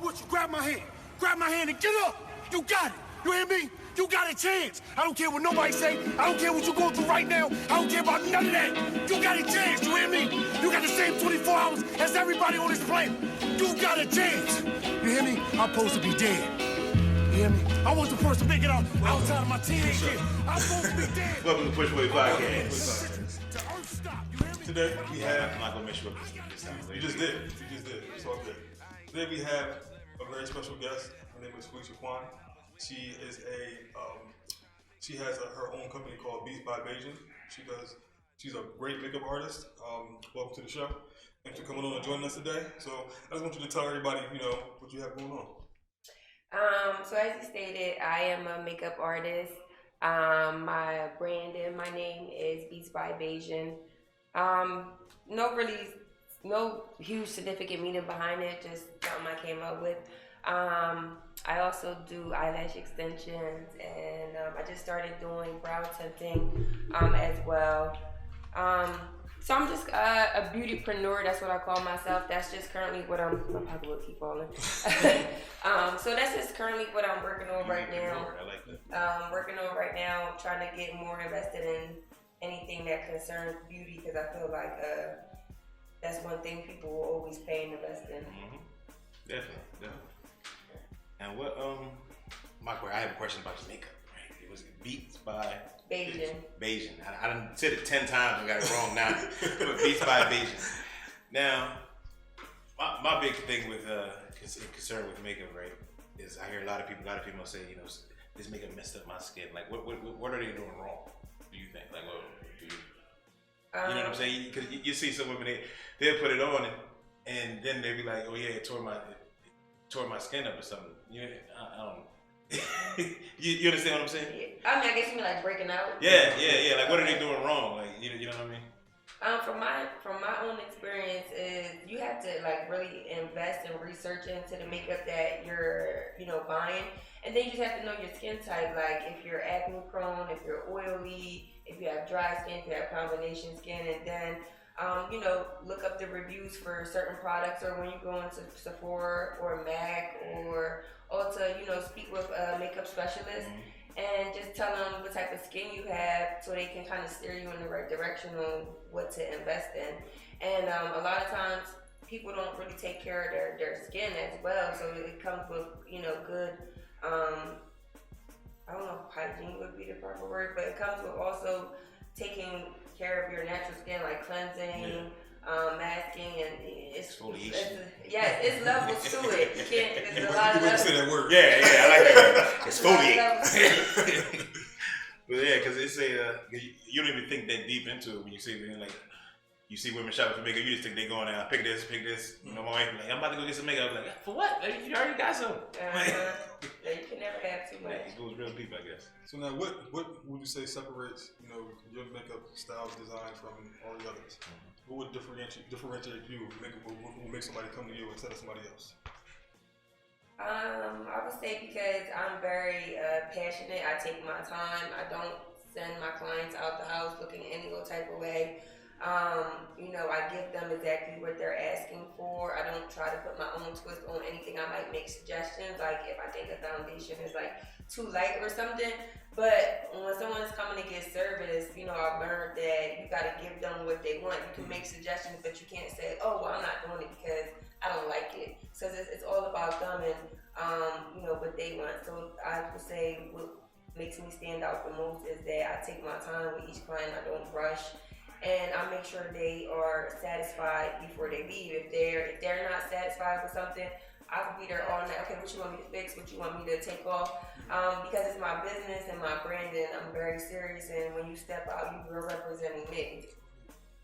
want you. Grab my hand. Grab my hand and get up. You got it. You hear me? You got a chance. I don't care what nobody say. I don't care what you're going through right now. I don't care about none of that. You got a chance. You hear me? You got the same 24 hours as everybody on this planet. You got a chance. You hear me? I'm supposed to be dead. You hear me? I was the first to make it out outside of my teenage years. I'm supposed to be dead. Welcome to PUSHBOY Podcast. Today we have, I'm not going to make sure this time. You just did. It's all good. Today we have a very special guest. Her name is Phee QUANN. She is she has her own company called Basian. She's a great makeup artist. Welcome to the show. Thanks for coming on and joining us today. So I just want you to tell everybody, what you have going on. So as you stated, I am a makeup artist. My brand and my name is Basian. No huge significant meaning behind it, just something I came up with. I also do eyelash extensions, and I just started doing brow tinting as well. So I'm just a beautypreneur. That's what I call myself. That's just currently what I probably will keep falling. So that's just currently what I'm working on right now. I like that. Working on right now, trying to get more invested in anything that concerns beauty, because I feel like that's one thing people will always pay and invest in. Mm-hmm. Definitely. And what I have a question about your makeup. Right? It was Beats by Basian. I done said it 10 times and got it wrong now. But Beats by Basian. Now, my big thing with concern with makeup, right, is I hear a lot of people say, this makeup messed up my skin. Like, what are they doing wrong? Do you think? Like, what do you? You know what I'm saying? Because you see some women, they'll put it on and then they be like, oh yeah, it tore my skin up or something. I don't know. you understand what I'm saying? Yeah. I mean, I guess you mean like breaking out. Yeah. Like, what are they doing wrong? Like, you know what I mean? From my own experience, is you have to like really invest and research into the makeup that you're buying, and then you just have to know your skin type. Like if you're acne prone, if you're oily, if you have dry skin, if you have combination skin, and then look up the reviews for certain products, or when you go into Sephora or MAC or Ulta, speak with a makeup specialist. Mm-hmm. And just tell them what type of skin you have, so they can kind of steer you in the right direction on what to invest in. And a lot of times people don't really take care of their skin as well. So it comes with good, I don't know if hygiene would be the proper word, but it comes with also taking care of your natural skin, like cleansing, masking, and it's levels to it. You can't. There's a lot of levels. Say that word. Yeah, I like that. Exfoliate. But yeah, because it's you don't even think that deep into it when you see it. Like, you see women shopping for makeup, you just think they going out, pick this. My wife like, I'm about to go get some makeup. I'm like, for what? You already got some. Yeah, you can never have too much. It goes real deep, I guess. So now, what would you say separates your makeup style design from all the others? What would differentiate you? What would make somebody come to you instead of somebody else? I would say because I'm very passionate. I take my time. I don't send my clients out the house looking any old type of way. I give them exactly what they're asking for. I don't try to put my own twist on anything. I might make suggestions, like if I think a foundation is like too light or something. But when someone's coming to get service, I've learned that you got to give them what they want. You can make suggestions, but you can't say, oh, well, I'm not doing it because I don't like it. So it's all about them and, what they want. So I would say what makes me stand out the most is that I take my time with each client. I don't rush. And I make sure they are satisfied before they leave. If they're not satisfied with something, I could be there all night. Okay, what you want me to fix? What you want me to take off? Because it's my business and my brand, and I'm very serious. And when you step out, you're representing me.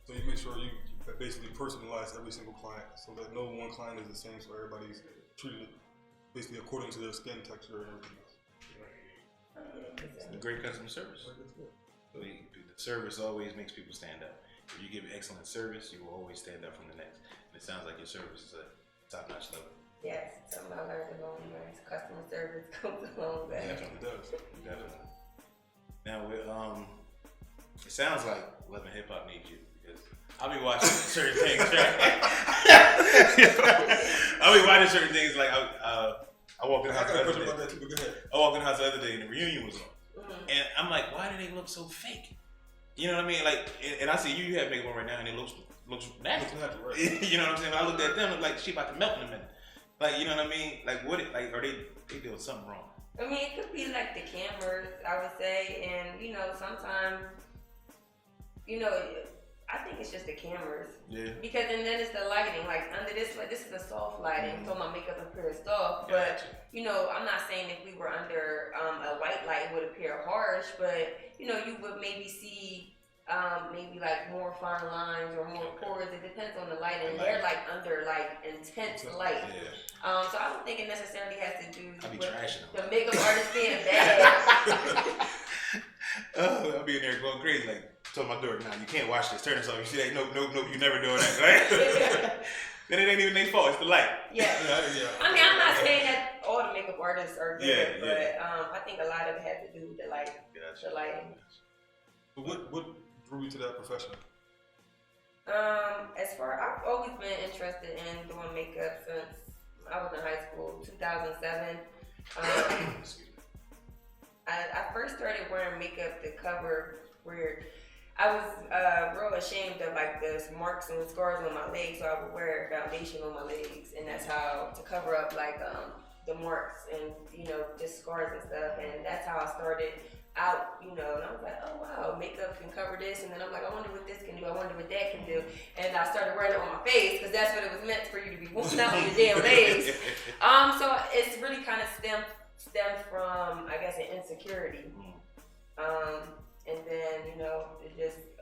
So you make sure you basically personalize every single client, so that no one client is the same. So everybody's treated basically according to their skin texture and everything else. Great customer service. So the service always makes people stand out. If you give excellent service, you will always stand out from the next. And it sounds like your service is a top-notch level. Yes, something I learned along the way. Customer service comes along the way. Definitely does. Definitely. Now, it sounds like Love and Hip Hop needs you, because I'll be watching certain things, right? I'll be watching certain things like I walked in the house the other day. I walked in the house the other day and the reunion was on. And I'm like, why do they look so fake? You know what I mean? Like, and I see you have makeup on right now and it looks natural. Right? You know what I'm saying? When I looked at them, it looked like she about to melt in a minute. Like, you know what I mean? Like, are they doing something wrong? I mean, it could be like the cameras, I would say, and sometimes, I think it's just the cameras. Yeah. Because and then it's the lighting. Like under this, like this is a soft lighting, so my makeup appears soft. But I'm not saying if we were under a white light it would appear harsh, but you would maybe see maybe like more fine lines or more pores. It depends on the light, and they're like under like intense light. Yeah. So I don't think it necessarily has to do with the makeup artist being bad. I'll be in there going crazy like. Told my daughter, nah, you can't watch this. Turn this off. You see that? Nope, you never doing that, right? Then it ain't even their fault. It's the light. Yeah. I mean, I'm not saying that all the makeup artists are good, but I think a lot of it has to do with the light. The lighting. What drew you to that profession? I've always been interested in doing makeup since I was in high school, 2007. I first started wearing makeup to cover where I was real ashamed of like the marks and scars on my legs, so I would wear foundation on my legs, and that's how to cover up like the marks and just scars and stuff. And that's how I started out, and I was like, oh wow, makeup can cover this, and then I'm like, I wonder what this can do, I wonder what that can do, and I started wearing it on my face because that's what it was meant for you to be wearing, not on your damn legs. So it's really kind of stemmed from I guess an insecurity. And then,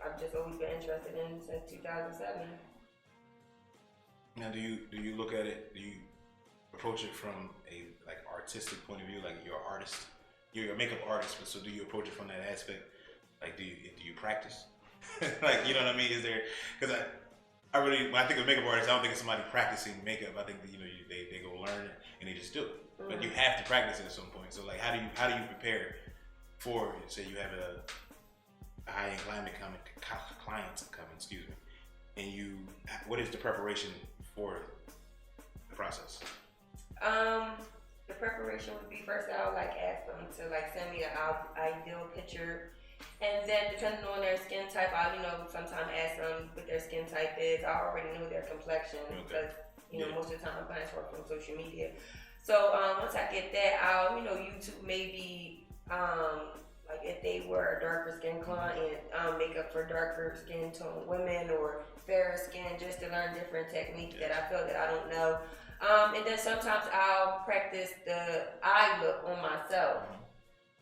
I've just always been interested in since 2007. Now, do you look at it? Do you approach it from a like artistic point of view? Like you're an artist, you're a makeup artist, but so do you approach it from that aspect? Like, do you practice? Like, you know what I mean? Is there? Because I really, when I think of makeup artists, I don't think of somebody practicing makeup. I think that they go learn it and they just do it. But you have to practice it at some point. So like, how do you prepare for? Say you have a high-end clients coming, excuse me, and what is the preparation for the process? The preparation would be first I would like ask them to like send me an ideal picture, and then depending on their skin type, I'll sometimes ask them what their skin type is. I already know their complexion because most of the time my clients work from social media. So once I get that, I'll YouTube maybe like if they were a darker skin client, makeup for darker skin tone women or fairer skin, just to learn different techniques that I feel that I don't know. And then sometimes I'll practice the eye look on myself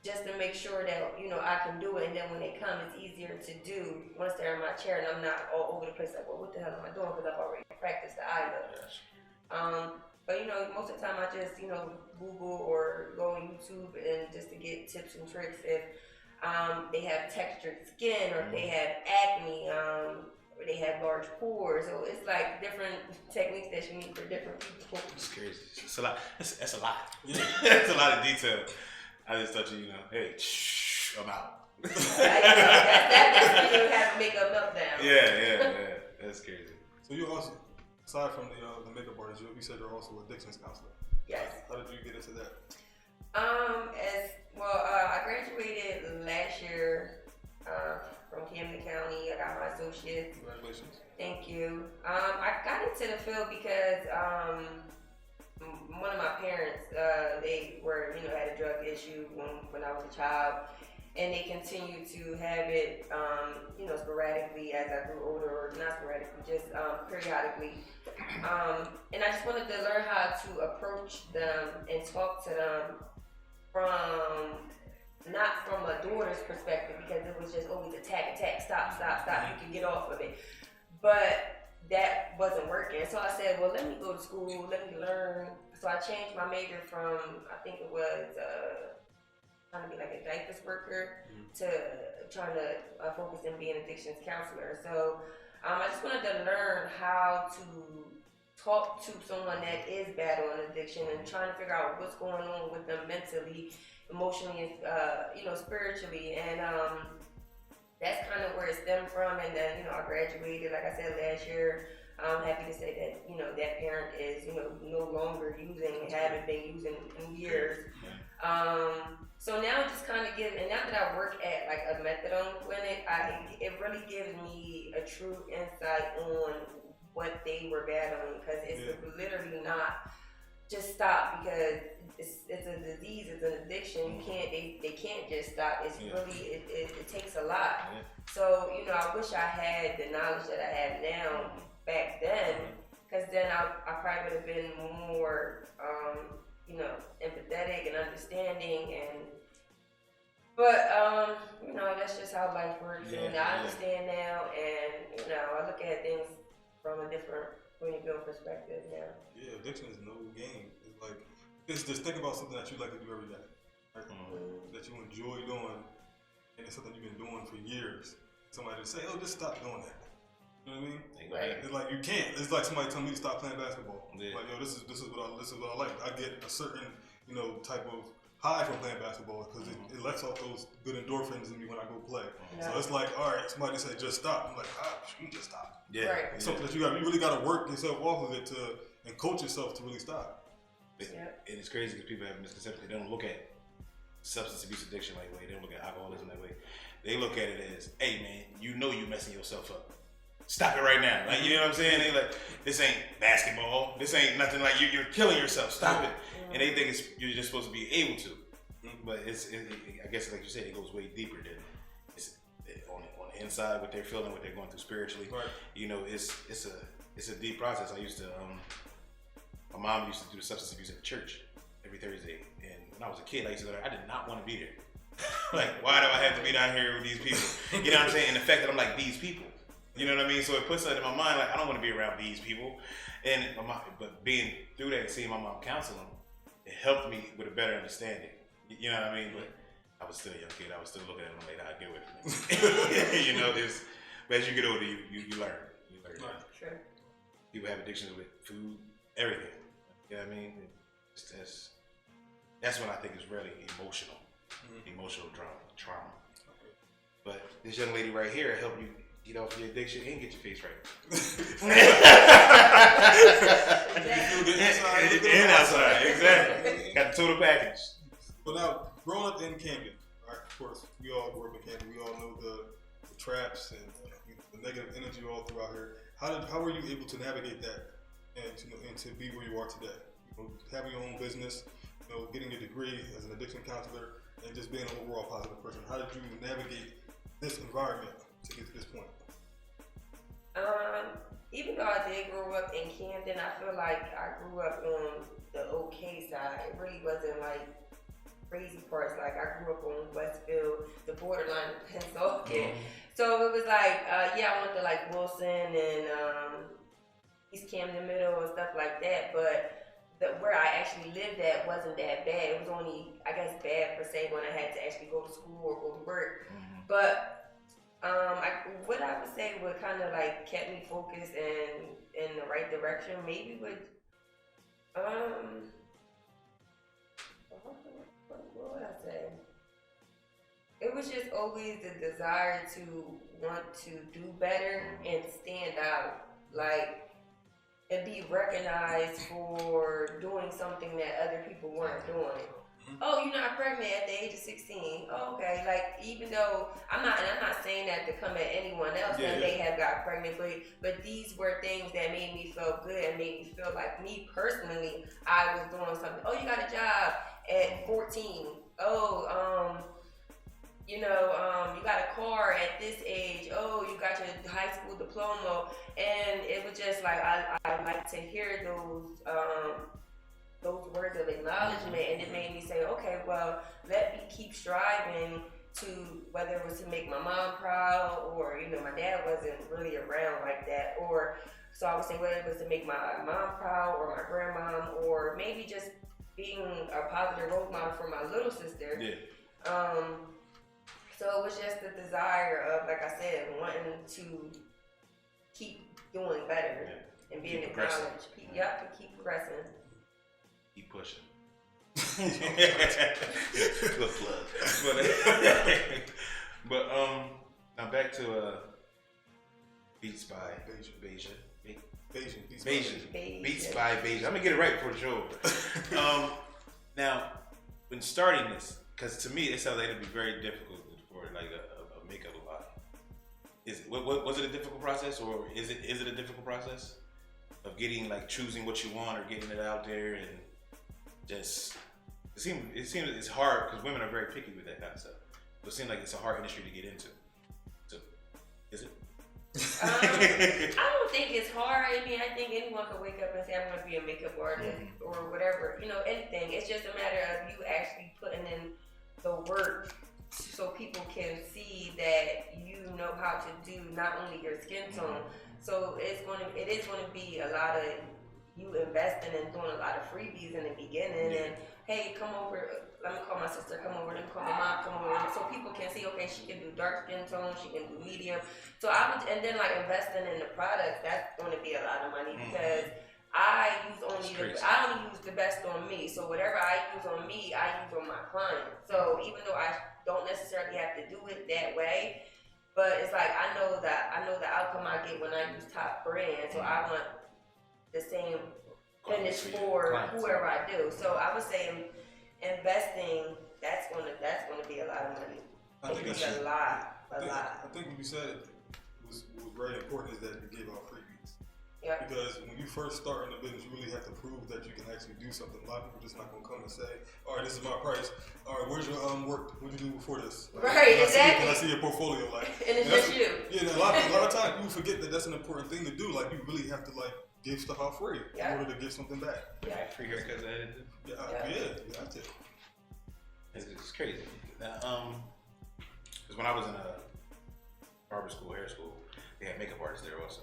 just to make sure that I can do it. And then when they come, it's easier to do once they're in my chair and I'm not all over the place like, well, what the hell am I doing? Because I've already practiced the eye look. But most of the time I just Google or go on YouTube and just to get tips and tricks if they have textured skin or if they have acne or they have large pores. So it's like different techniques that you need for different people. It's crazy. It's a lot. That's a lot. That's a lot of detail. I just thought hey, shh, I'm out. That's when you have to make a meltdown. Yeah. That's crazy. So you also, aside from the makeup artist, you said you're also a addictions counselor. Yes. How did you get into that? I graduated last year from Camden County. I got my associates. Congratulations. Thank you. I got into the field because one of my parents, they were, had a drug issue when I was a child, and they continued to have it, sporadically as I grew older, or not sporadically, just periodically. And I just wanted to learn how to approach them and talk to them not from a daughter's perspective, because it was just always attack, stop, you can get off of it. But that wasn't working. So I said, well, let me go to school, let me learn. So I changed my major from, I think it was trying to be like a diapers worker to trying to focus on being an addictions counselor. So I just wanted to learn how to talk to someone that is battling addiction and trying to figure out what's going on with them mentally, emotionally, and spiritually. And that's kind of where it stemmed from. And then, I graduated, like I said, last year. I'm happy to say that, that parent is, no longer using, haven't been using in years. So now it just kind of gives, and now that I work at like a methadone clinic, it really gives me a true insight on what they were battling, because it's literally not just stop, because it's a disease, it's an addiction. You can't, they can't just stop. It's really, it takes a lot. So, I wish I had the knowledge that I have now back then, because then I probably would have been more, empathetic and understanding, but that's just how life works. And I understand now, and I look at things from a different point of view and perspective now. Yeah, addiction is no game. It's like, just think about something that you like to do every day, right? That you enjoy doing, and it's something you've been doing for years. Somebody say, "Oh, just stop doing that." You know what I mean? Right. It's like you can't. It's like somebody telling me to stop playing basketball. Like, yo, this is what I like. I get a certain type of high from playing basketball, because it lets off those good endorphins in me when I go play. So it's like, all right, somebody say just stop. I'm like, you can just stop. It's something that you really got to work yourself off of it and coach yourself to really stop. And it's crazy because people have misconceptions. They don't look at substance abuse addiction like way. They don't look at alcoholism that way. They look at it as, hey man, you messing yourself up. Stop it right now. Like, you know what I'm saying? They like, this ain't basketball. This ain't nothing, like you're killing yourself. Stop it. And they think you're just supposed to be able to. But I guess like you said, it goes way deeper than it's on the inside, what they're feeling, what they're going through spiritually. Right. It's a deep process. I used to, my mom used to do the substance abuse at the church every Thursday. And when I was a kid, I used to go there, I did not want to be there. Like, why do I have to be down here with these people? You know what I'm saying? And the fact that I'm like, these people. You know what I mean? So it puts that in my mind, like, I don't want to be around these people. And but being through that and seeing my mom counseling, it helped me with a better understanding. You know what I mean? But I was still a young kid. I was still looking at them like, I get away from me. But as you get older, you learn. You learn. Right. Sure. People have addictions with food, everything. You know what I mean? That's what I think is really emotional. Emotional trauma. Okay. But this young lady right here helped you get off your addiction and get your face right. And outside, exactly. Got the total package. But now, growing up in Camden, all right, of course, we all grew up in Camden. We all know the traps and the negative energy all throughout here. How were you able to navigate that and to be where you are today? Having your own business, getting a degree as an addiction counselor, and just being an overall positive person. How did you navigate this environment to get to this point? Even though I did grow up in Camden, I feel like I grew up on the okay side. It really wasn't like crazy parts. Like, I grew up on Westfield, the borderline of Pennsylvania. So it was like, I went to like Wilson and East Camden Middle and stuff like that. But where I actually lived at wasn't that bad. It was only, I guess, bad per se when I had to actually go to school or go to work. But what I would say would kind of like kept me focused and in the right direction, maybe would, what would I say? It was just always the desire to want to do better and stand out, like, and be recognized for doing something that other people weren't doing. Oh, you're not pregnant at the age of 16. Oh, okay. Like, even though I'm not saying that to come at anyone else that may have got pregnant, but these were things that made me feel good and made me feel like me personally, I was doing something. Oh, you got a job at 14. Oh, you got a car at this age. Oh, you got your high school diploma. And it was just like, I like to hear those words of acknowledgement, and it made me say, okay, well, let me keep striving to, whether it was to make my mom proud, or, my dad wasn't really around like that, or, so I would say whether it was to make my mom proud, or my grandmom, or maybe just being a positive role model for my little sister. So it was just the desire of, like I said, wanting to keep doing better and being acknowledged. Keep progressing. Keep pushing. Good plug. But Now back to Beats by Basian. Beats by Basian. I'm gonna get it right before the show. Now, when starting this, because to me it sounds like it'd be very difficult for like a makeup line. Was it a difficult process, or is it a difficult process of getting like choosing what you want or getting it out there and just it seems it's hard because women are very picky with that kind of stuff. So it seems like it's a hard industry to get into. So, is it? I don't think it's hard. I mean, I think anyone can wake up and say, I want to be a makeup artist or whatever. You know, anything. It's just a matter of you actually putting in the work so people can see that you know how to do not only your skin tone. So it is going to be a lot of you investing and doing a lot of freebies in the beginning. And hey, come over. Let me call my sister. Come over. Let me call my mom. Come over. So people can see, okay, she can do dark skin tone. She can do medium. So and then like investing in the product, that's going to be a lot of money because I only use the best on me. So whatever I use on me, I use on my client. So even though I don't necessarily have to do it that way, but it's like I know the outcome I get when I use top brand. So I want the same finish for whoever I do. So I would say investing, that's gonna be a lot of money. I think it's a lot. I think what you said was very important is that you gave out freebies. Yeah. Because when you first start in the business, you really have to prove that you can actually do something. A lot of people just not gonna come and say, "All right, this is my price. All right, where's your work? What did you do before this?" Right, exactly. Can I see your portfolio? Like, and it's just you. Yeah, a lot of times people forget that that's an important thing to do. Like, you really have to like give stuff out free in order to get something back. Yeah, free haircuts added. You have to. It's crazy. Now, because when I was in a barber school, hair school, they had makeup artists there also.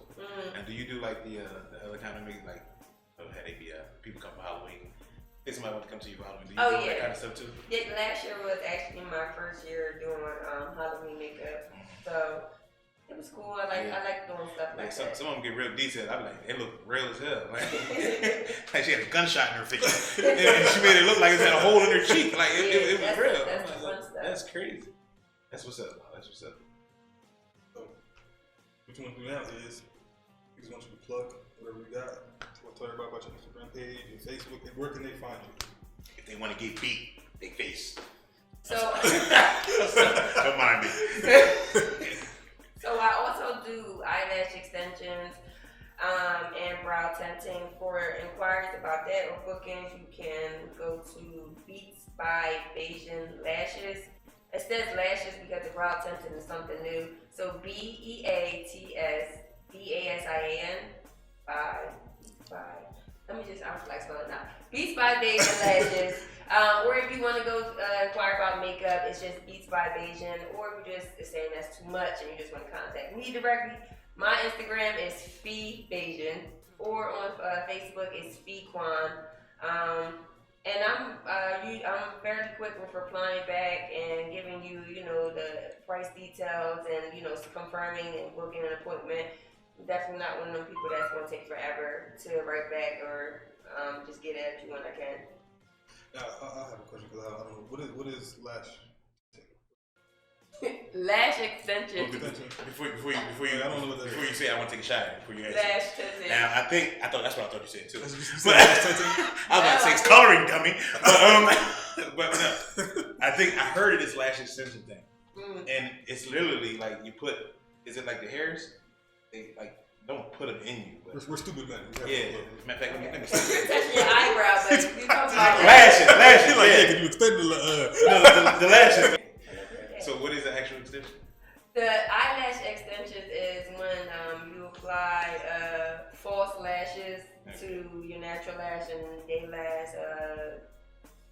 And do you do like the other kind of makeup, like had they be people come for Halloween? If somebody want to come to you for Halloween, do you do that kind of stuff too? Yeah, last year was actually my first year doing Halloween makeup, so it was cool. I like doing stuff like that. Some of them get real detailed. I'm like, it look real as hell. Like she had a gunshot in her face, and she made it look like it had a hole in her cheek. Like it was real. That's the fun stuff. That's crazy. That's what's up. That's what's up. So, what you want to do now is we just want you to plug whatever you got. Tell everybody about your Instagram page, your Facebook. Where can they find you? If they want to get beat, they face. So don't mind me. So I also do eyelash extensions and brow tinting. For inquiries about that or bookings, you can go to Beats by Basian Lashes. It says lashes because the brow tinting is something new. So BEATS BASIAN by. Let me just, I was like spelling it out. Beats by Basian Lashes. Or if you want to go inquire about makeup, it's just Beats by Basian. Or if you're just saying that's too much and you just want to contact me directly, my Instagram is Phee Basian. Or on Facebook, it's Phee QUANN. And I'm fairly quick with replying back and giving you, the price details and, confirming and booking an appointment. I'm definitely not one of them people that's going to take forever to write back or just get at you when I can. Yeah, I have a question because I don't know. What is lash? Lash extension. Before you say I want to take a shot before you answer. Lash tinting. Now that's what I thought you said too. You said lash tinting? I was about to say it's coloring, dummy. But no, I think I heard it as lash extension thing, and it's literally like you put. Is it like the hairs? They like don't put them in you. But we're stupid men. Yeah. Matter of fact, let me You're touching your eyebrow, but you talking about lashes. Like, can you extend the lashes? So what is the actual extension? The eyelash extensions is when you apply false lashes to your natural lash, and they last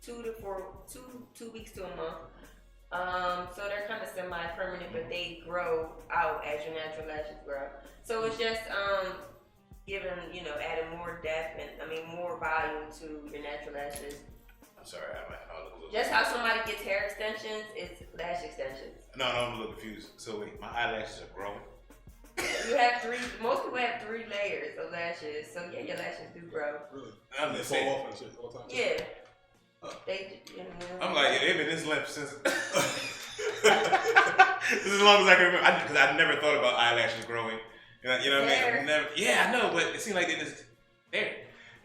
2 weeks to a month. So they're kind of semi-permanent, but they grow out as your natural lashes grow. So it's just giving, adding more depth and more volume to your natural lashes. I'm sorry, I'll look a little. Just how somebody gets hair extensions, it's lash extensions. No, I'm a little confused. So wait, my eyelashes are growing. You have most people have 3 layers of lashes, so yeah, your lashes do grow. Really? I'm just saying. Fall off and shit all the time. Yeah. Oh. They, I'm like, they've been this length since. as long as I can remember. Because I never thought about eyelashes growing. You know what I mean? Never, yeah, I know, but it seems like they just there.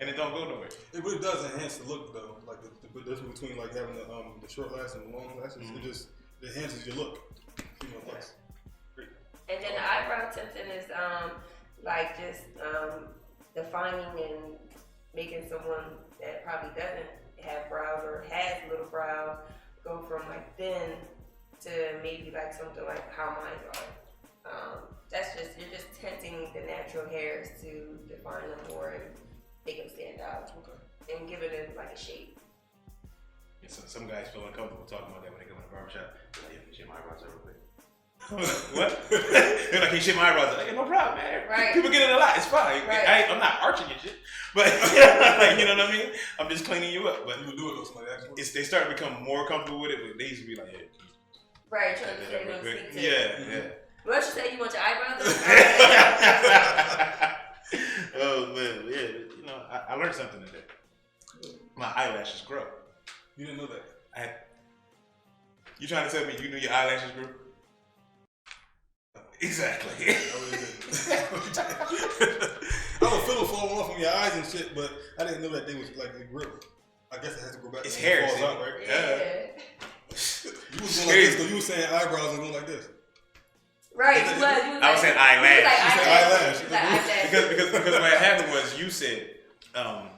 And it don't go nowhere. It really does enhance the look, though. Like the difference between like having the short lashes and the long lashes, it enhances your look. Looks. Great. And then the eyebrow tinting is like just defining and making someone that probably doesn't have brows or has little brows go from like thin to maybe like something like how mine are. That's just, you're just tinting the natural hairs to define them more and make them stand out. Okay. And give it like a shape. Yeah, so some guys feel uncomfortable talking about that when they come in the barbershop. They're like, yeah, shave my eyebrows real quick. What? They're like, you shave my eyebrows. Like, yeah, no problem, man. Right. People get it a lot. It's fine. Right. I'm not arching your shit. But, like, you know what I mean? I'm just cleaning you up. But you would do it though, somebody actually. They start to become more comfortable with it, but they used to be like, yeah. Right, trying to say no speak to. Yeah. What you say? You want your eyebrows? Oh man, yeah. You know, I learned something today. My eyelashes grow. You didn't know that? You trying to tell me you knew your eyelashes grew? Exactly. I was feeling falling off from your eyes and shit, but I didn't know that they was like they grew. I guess it has to go back. It's hair, falls out, right? Yeah. You was going like this, though. You was saying eyebrows and going like this. Right, you was I was saying eyelash. Because what happened was you said, I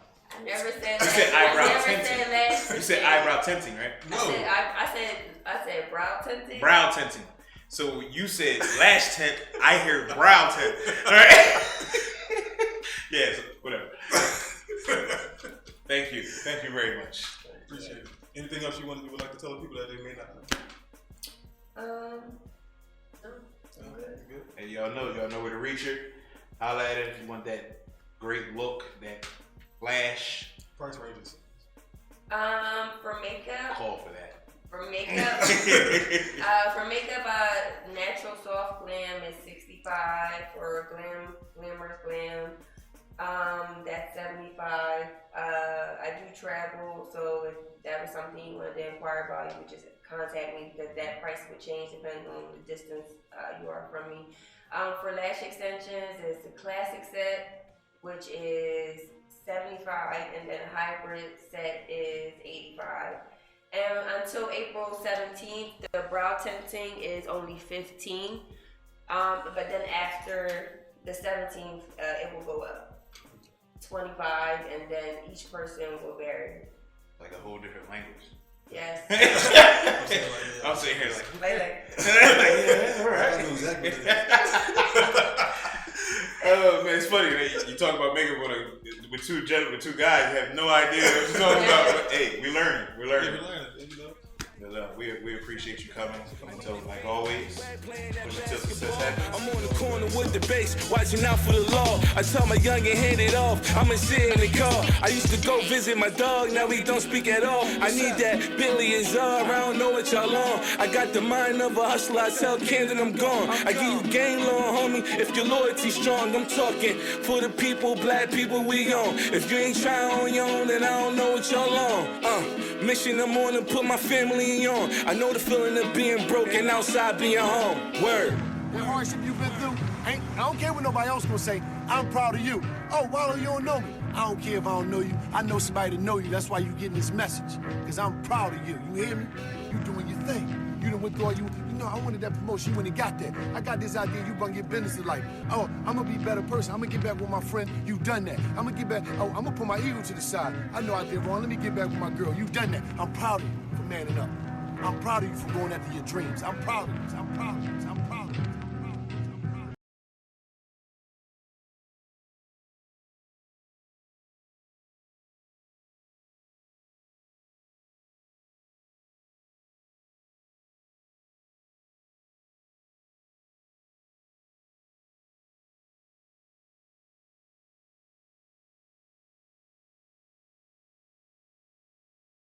never said you said eyebrow tinting. Said You said eyebrow tinting, right? No. I said brow tinting. Brow tinting. So you said lash tint. I hear brow tint. All right. Yeah. So whatever. Thank you very much. Appreciate it. Anything else you would like to tell the people that they may not know? I'm good. Hey, y'all know where to reach her. Holla at her if you want that great look, that flash. Price ranges. For makeup. Call for that. For makeup, natural soft glam is $65. For glamorous glam, that's $75. I do travel, so if that was something you wanted to inquire about, you would just contact me because that price would change depending on the distance you are from me. For lash extensions, it's the classic set, which is $75, and then a hybrid set is $85. And until April 17th, the brow tinting is only $15. But then after the 17th, it will go up $25, and then each person will vary. Like a whole different language. Yes. I'm sitting here like Yeah, right. I know exactly what it is. Oh man, it's funny. You talk about makeup with two guys who have no idea what you're talking about. But, hey, we're learning. Yeah, we're learning. You know. We appreciate you coming. Until, like always, push it till success happens. I'm on the corner with the bass, watching out for the law. I tell my youngin' hand it off, I'ma sit in the car. I used to go visit my dog, now he don't speak at all. I need that Billy and Czar, I don't know what y'all on. I got the mind of a hustler, I tell Camden I'm gone. I give you game long, homie, if your loyalty strong. I'm talking for the people, black people, we on. If you ain't trying on your own, then I don't know what y'all on. Mission I'm on to put my family on. I know the feeling of being broken outside being home. Word. The hardship you've been through, I don't care what nobody else gonna say. I'm proud of you. Oh, Wallow, you don't know me. I don't care if I don't know you. I know somebody to know you. That's why you getting this message. Because I'm proud of you. You hear me? You doing your thing. You done went through all you know, I wanted that promotion. You went and got that. I got this idea. You gonna get business in life. Oh, I'm gonna be a better person. I'm gonna get back with my friend. You've done that. I'm gonna get back. Oh, I'm gonna put my ego to the side. I know I did wrong. Let me get back with my girl. You've done that. I'm proud of you for manning up. I'm proud of you for going after your dreams. I'm proud of you. I'm proud of you. I'm proud of you.